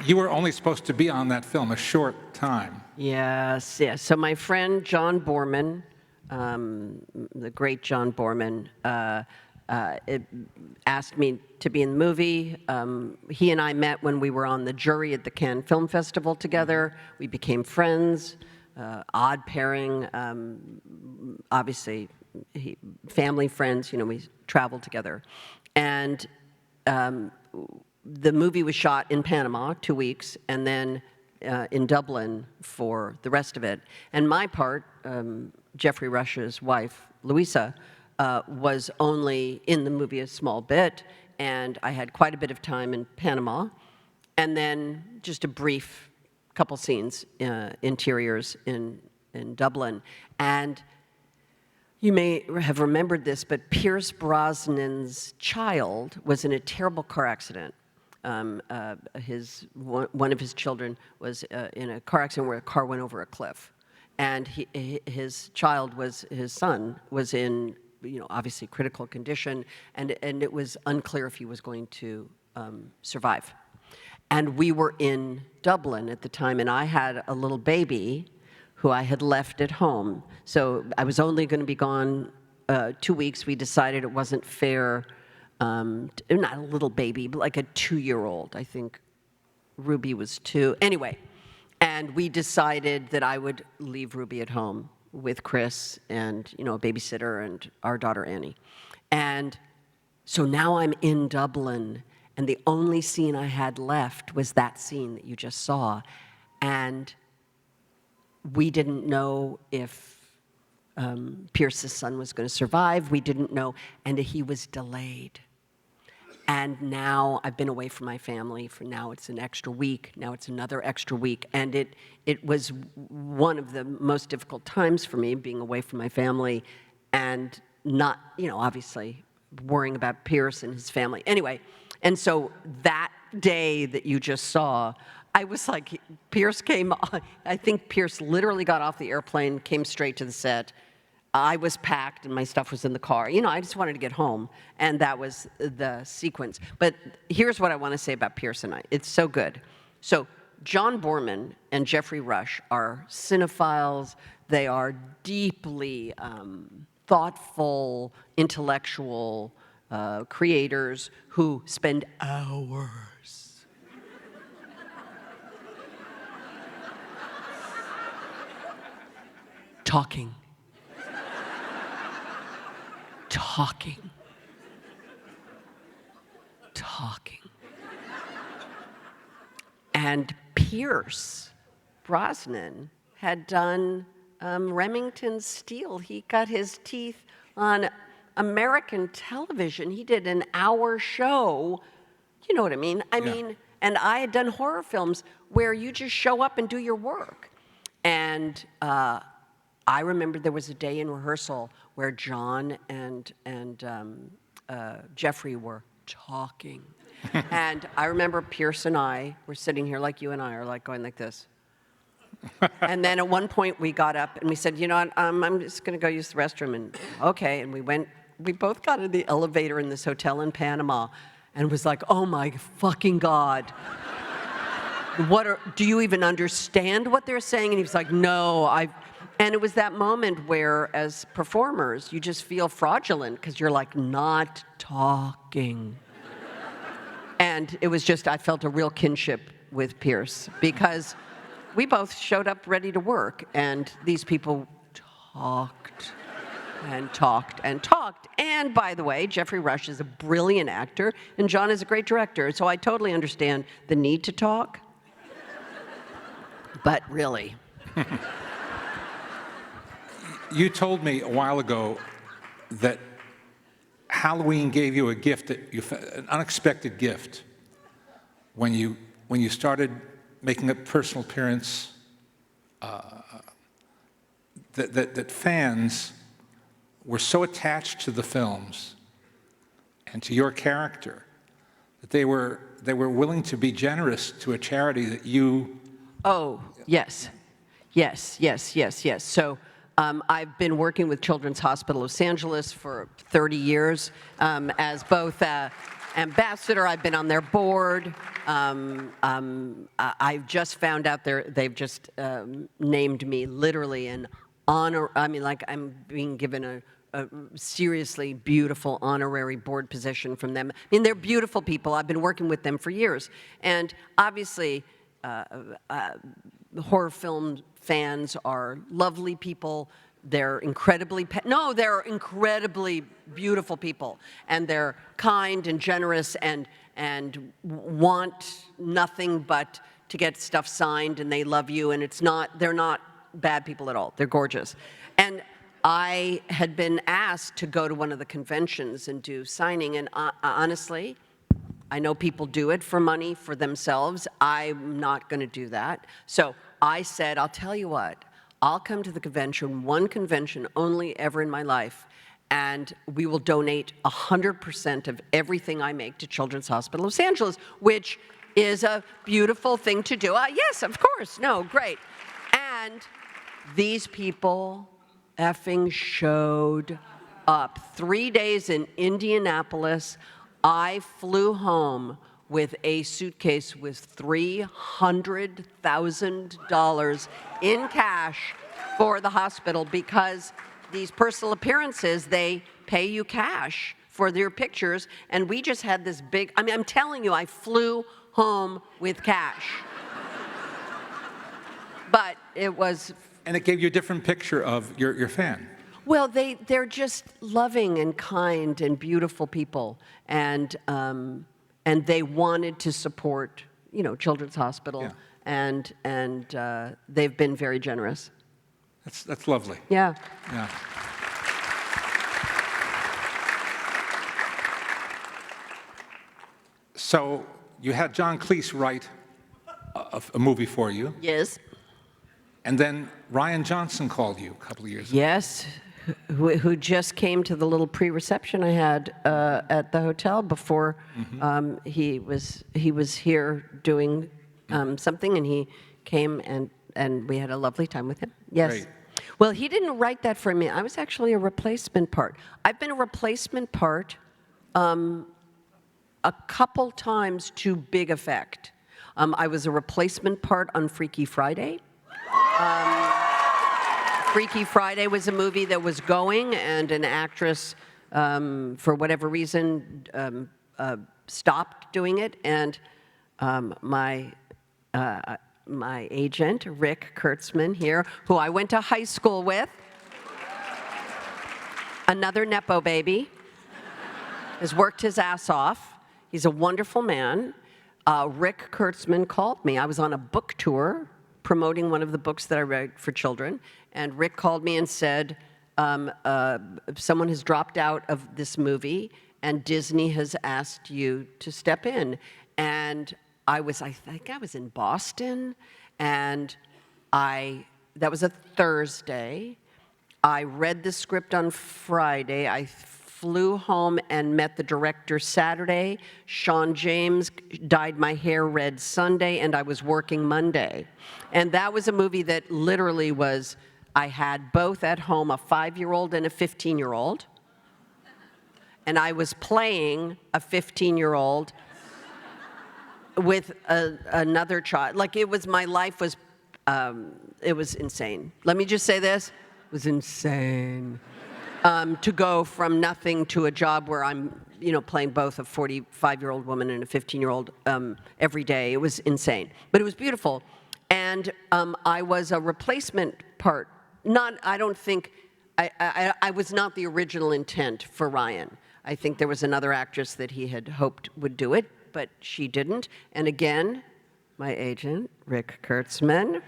You were only supposed to be on that film a short time. Yes, yes. So my friend John Borman, the great John Borman, asked me to be in the movie. He and I met when we were on the jury at the Cannes Film Festival together. We became friends, odd pairing, obviously family friends, you know, we traveled together. And the movie was shot in Panama, 2 weeks, and then in Dublin for the rest of it. And my part, Jeffrey Rush's wife, Louisa, was only in the movie a small bit, and I had quite a bit of time in Panama, and then just a brief couple scenes, interiors in Dublin. And you may have remembered this, but Pierce Brosnan's child was in a terrible car accident. One of his children was in a car accident where a car went over a cliff. And his son was in, you know, obviously critical condition, and it was unclear if he was going to survive. And we were in Dublin at the time, and I had a little baby who I had left at home. So I was only going to be gone 2 weeks. We decided it wasn't fair, not a little baby, but like a 2-year-old. I think Ruby was 2. Anyway, and we decided that I would leave Ruby at home with Chris and, you know, a babysitter and our daughter Annie. And so now I'm in Dublin, and the only scene I had left was that scene that you just saw. And we didn't know if Pierce's son was going to survive. We didn't know, and he was delayed. And now I've been away from my family for now it's an extra week. Now it's another extra week. And it was one of the most difficult times for me, being away from my family and not, you know, obviously worrying about Pierce and his family. Anyway, and so that day that you just saw, I was like, Pierce came, I think Pierce literally got off the airplane, came straight to the set. I was packed and my stuff was in the car. You know, I just wanted to get home, and that was the sequence. But here's what I want to say about Pierce and I. It's so good. So John Borman and Jeffrey Rush are cinephiles. They are deeply thoughtful, intellectual creators who spend hours talking. And Pierce Brosnan had done Remington Steele. He got his teeth on American television. He did an hour show. You know what I mean? I mean, and I had done horror films where you just show up and do your work. And I remember there was a day in rehearsal where John and Jeffrey were talking. And I remember Pierce and I were sitting here like you and I are, like going like this. And then at one point we got up and we said, you know what, I'm just going to go use the restroom. And okay, and we both got in the elevator in this hotel in Panama and was like, oh my fucking God. Do you even understand what they're saying? And he was like, no, and it was that moment where, as performers, you just feel fraudulent because you're like not talking. And it was just, I felt a real kinship with Pierce because we both showed up ready to work, and these people talked and talked and talked. And by the way, Jeffrey Rush is a brilliant actor, and John is a great director, so I totally understand the need to talk. But really. You told me a while ago that Halloween gave you a gift, an unexpected gift, when you started making a personal appearance, that fans were so attached to the films and to your character that they were willing to be generous to a charity that you. Oh, yes. So I've been working with Children's Hospital Los Angeles for 30 years as both ambassador. I've been on their board. I've just found out they've just named me literally an honor. I mean, like I'm being given a seriously beautiful honorary board position from them. I mean, they're beautiful people. I've been working with them for years. And obviously, horror film fans are lovely people. They're incredibly, they're incredibly beautiful people. And they're kind and generous and want nothing but to get stuff signed, and they love you, and they're not bad people at all. They're gorgeous. And I had been asked to go to one of the conventions and do signing, and honestly, I know people do it for money, for themselves. I'm not going to do that. So I said, I'll tell you what, I'll come to the convention, one convention only ever in my life, and we will donate 100% of everything I make to Children's Hospital Los Angeles, which is a beautiful thing to do. Yes, of course. No, great. And these people effing showed up. 3 days in Indianapolis, I flew home with a suitcase with $300,000 in cash for the hospital, because these personal appearances, they pay you cash for their pictures, and we just had this big, I mean, I'm telling you, I flew home with cash. But it was... And it gave you a different picture of your fan. Well, they're just loving and kind and beautiful people, and they wanted to support, you know, Children's Hospital, Yeah. and they've been very generous. That's lovely. Yeah. Yeah. So you had John Cleese write a movie for you, Yes. and then Ryan Johnson called you a couple of years ago. Yes. Who just came to the little pre-reception I had at the hotel before he was here doing something, and he came and we had a lovely time with him. Yes. Great. Well, he didn't write that for me. I was actually a replacement part. I've been a replacement part a couple times to big effect. I was a replacement part on Freaky Friday. Freaky Friday was a movie that was going, and an actress, for whatever reason, stopped doing it. And my agent, Rick Kurtzman here, who I went to high school with, another Nepo baby, has worked his ass off. He's a wonderful man. Rick Kurtzman called me. I was on a book tour promoting one of the books that I write for children, and Rick called me and said, someone has dropped out of this movie, and Disney has asked you to step in. And I think I was in Boston, and that was a Thursday. I read the script on Friday. I flew home and met the director Saturday. Sean James dyed my hair red Sunday, and I was working Monday. And that was a movie that literally was, I had both at home, a 5-year-old and a 15-year-old. And I was playing a 15-year-old with another child. Like, my life was, it was insane. Let me just say this, it was insane. To go from nothing to a job where I'm, you know, playing both a 45-year-old woman and a 15-year-old every day. It was insane, but it was beautiful. And I was a replacement part. I don't think, I was not the original intent for Ryan. I think there was another actress that he had hoped would do it, but she didn't. And again, my agent, Rick Kurtzman,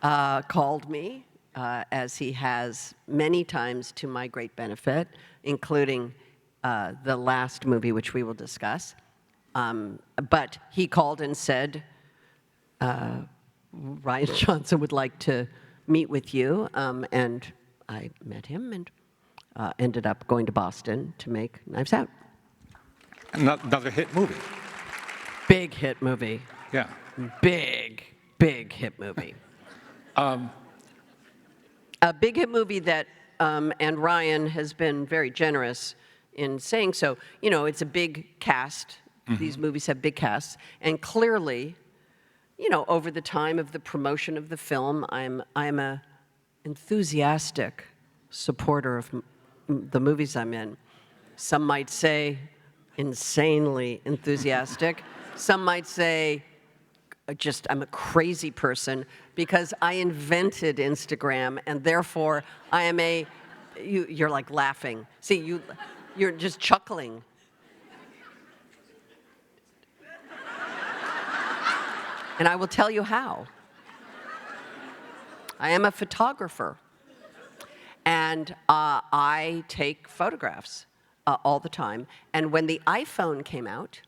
called me, as he has many times to my great benefit, including the last movie, which we will discuss. But he called and said, Ryan Johnson would like to meet with you. And I met him and ended up going to Boston to make Knives Out. Another hit movie. Big hit movie. Yeah. Big hit movie. A big hit movie that, and Ryan has been very generous in saying so. You know, it's a big cast. These movies have big casts, and clearly, you know, over the time of the promotion of the film, I'm a enthusiastic supporter of the movies I'm in. Some might say insanely enthusiastic. Some might say just I'm a crazy person because I invented Instagram, and therefore I am a. You're like laughing. See, you're just chuckling. And I will tell you how. I am a photographer, and I take photographs all the time. And when the iPhone came out,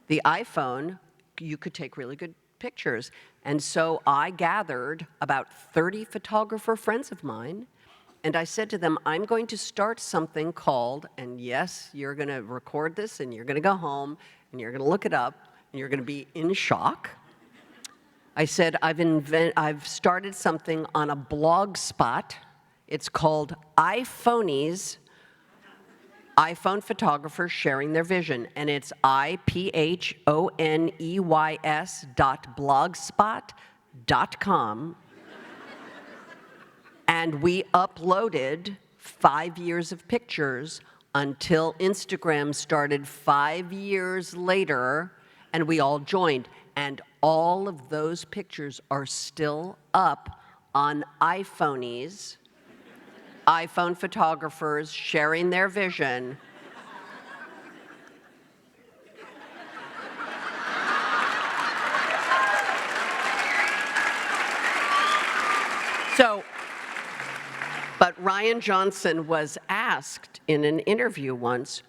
the iPhone, you could take really good pictures. And so I gathered about 30 photographer friends of mine, and I said to them, I'm going to start something called, and yes, you're going to record this, and you're going to go home, and you're going to look it up, and you're going to be in shock. I said, I've started something on a blog spot. It's called iPhonies, iPhone Photographers Sharing Their Vision, and it's iPhoneys.blogspot.com. And we uploaded 5 years of pictures until Instagram started 5 years later, and we all joined. And all of those pictures are still up on iPhonies, iPhone photographers sharing their vision. So, but Ryan Johnson was asked in an interview once,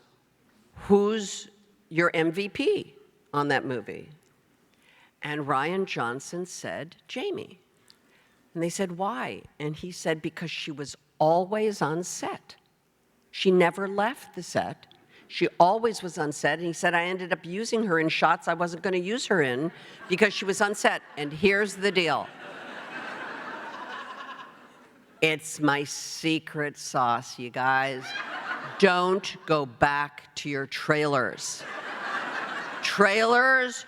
who's your MVP on that movie? And Ryan Johnson said, Jamie. And they said, why? And he said, because she was always on set. She never left the set. She always was on set. And he said, I ended up using her in shots I wasn't going to use her in because she was on set. And here's the deal. It's my secret sauce, you guys. Don't go back to your trailers. Trailers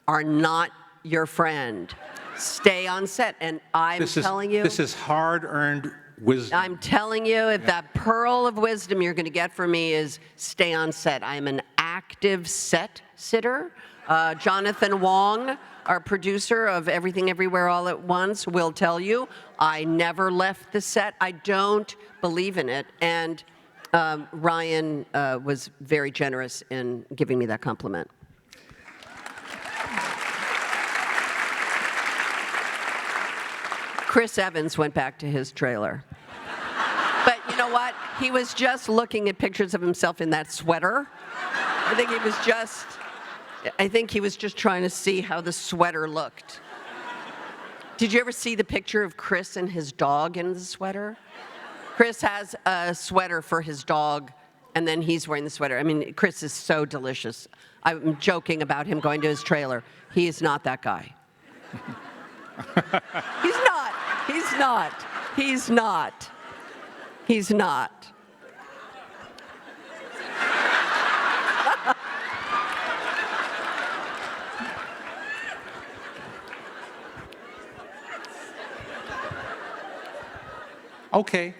are not your friend. Stay on set. And I'm telling you. This is hard-earned wisdom. I'm telling you, if that pearl of wisdom you're going to get from me is stay on set. I'm an active set sitter. Jonathan Wong, our producer of Everything Everywhere All at Once, will tell you I never left the set. I don't believe in it. And Ryan was very generous in giving me that compliment. Chris Evans went back to his trailer. But you know what? He was just looking at pictures of himself in that sweater. I think he was just trying to see how the sweater looked. Did you ever see the picture of Chris and his dog in the sweater? Chris has a sweater for his dog, and then he's wearing the sweater. I mean, Chris is so delicious. I'm joking about him going to his trailer. He is not that guy. He's not. He's not. He's not. He's not. Okay.